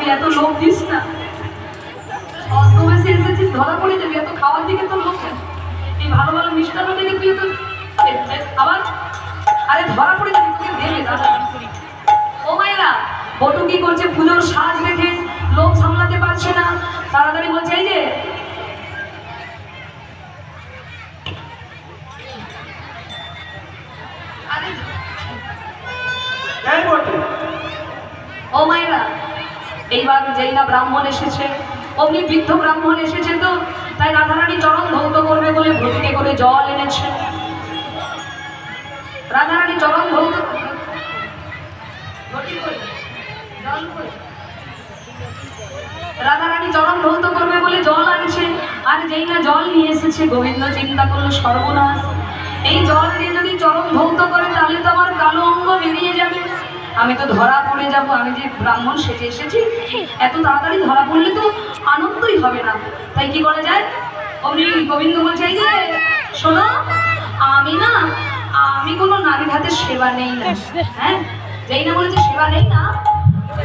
তুই এত লোভ দিস না, ছদ্মবেশে এসেছিস, ধরা পড়ে যাবি। এত খাওয়ার দিকে তোর লোভ কেন? এই ভালো ভালো মিষ্টান্ন থেকে তুই তো আবার, আরে ধরা পড়ে যাবি, তোকে দেবে দাদা। ও মায়েরা, বটু কি করছে? পুজোর সাজ রেখে লোভ সামলাতে পারছে না, তাড়াতাড়ি বলছে এই যে ও মায়েরা, এইবার যেই না ব্রাহ্মণ এসেছে, অমনি বৃদ্ধ ব্রাহ্মণ এসেছে, তো তাই রাধারানী চরণ ধৌত করবে বলে ভর্তিতে করে জল এনেছে। রাধারানী চরণ ধৌত রাধারানী চরণ ধৌত করবে বলে জল আনছে। আর যেই না জল নিয়ে এসেছে, গোবিন্দ চিন্তা করলো সর্বনাশ, এই জল দিয়ে যদি চরণ ধৌত করে তাহলে তো আমার কালো অঙ্গ বেরিয়ে যাবে, আমি তো ধরা পড়ে যাব। আমি যে ব্রাহ্মণ সেজে এসেছি, এত তাড়াতাড়ি ধরা পড়লে তো আনন্দই হবে না। তাই কি করা যায়? অমনি গোবিন্দ বলছে এই যে শোনো, আমি কোনো নারীর হাতে সেবা নেই না। হ্যাঁ, যেই না বলেছে সেবা নেই না,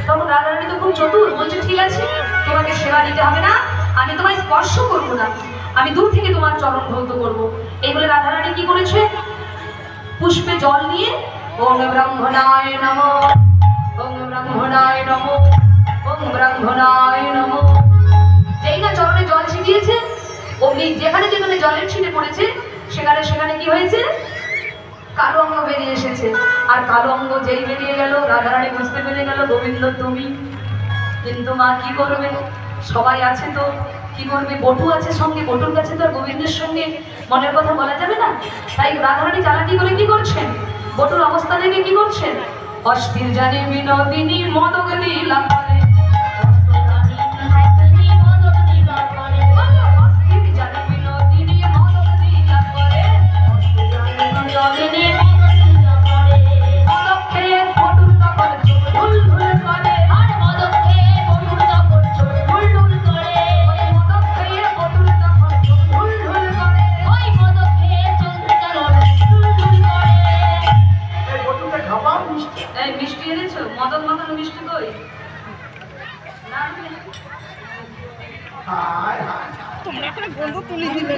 তখন রাধারানী তো খুব চতুর, বলছে ঠিক আছে, তোমাকে সেবা নিতে হবে না, আমি তোমায় স্পর্শ করবো না, আমি দূর থেকে তোমার চরণ ধৌত করবো। এই বলে রাধারানী কি করেছে? পুষ্পে জল নিয়ে ওম ব্রাহ্মণায় নমঃ, ওম ব্রাহ্মণায় নমঃ, ওম ব্রাহ্মণায় নমঃ, যেই না চরণে জল ছিটিয়েছে, অমনি যেখানে যেখানে জলের ছিটে পড়েছে সেখানে সেখানে কি হয়েছে? কালো অঙ্গ বেরিয়ে এসেছে। আর কালো অঙ্গ যেই বেরিয়ে গেল, রাধারানী বুঝতে পেরে গেল গোবিন্দ তুমি। কিন্তু মা কি করবে? সবাই আছে তো কি করবে? বটু আছে সঙ্গে, বটুর কাছে তো আর গোবিন্দের সঙ্গে মনের কথা বলা যাবে না। তাই রাধারানী চালাকি করে কি করছেন? বটুর অবস্থা দেখে কি করছেন? অস্থির জানি বিনোদিনী মদক লীলা করে, মিষ্টি এনেছো? মদন মদন মিষ্টি কই? তোমরা একটা গন্ধ তুলে দিলে।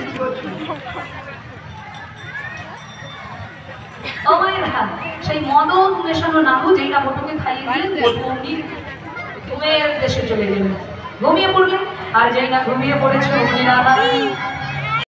ও মায়েরা, সেই মদন মেশানো নাড়ু যেটা বটুকে খাইয়ে দিলেন, বটু অমনি ঘুমের দেশে চলে গেলেন, ঘুমিয়ে পড়লেন। আর যেই না ঘুমিয়ে পড়েছে, অমনি রাধারানী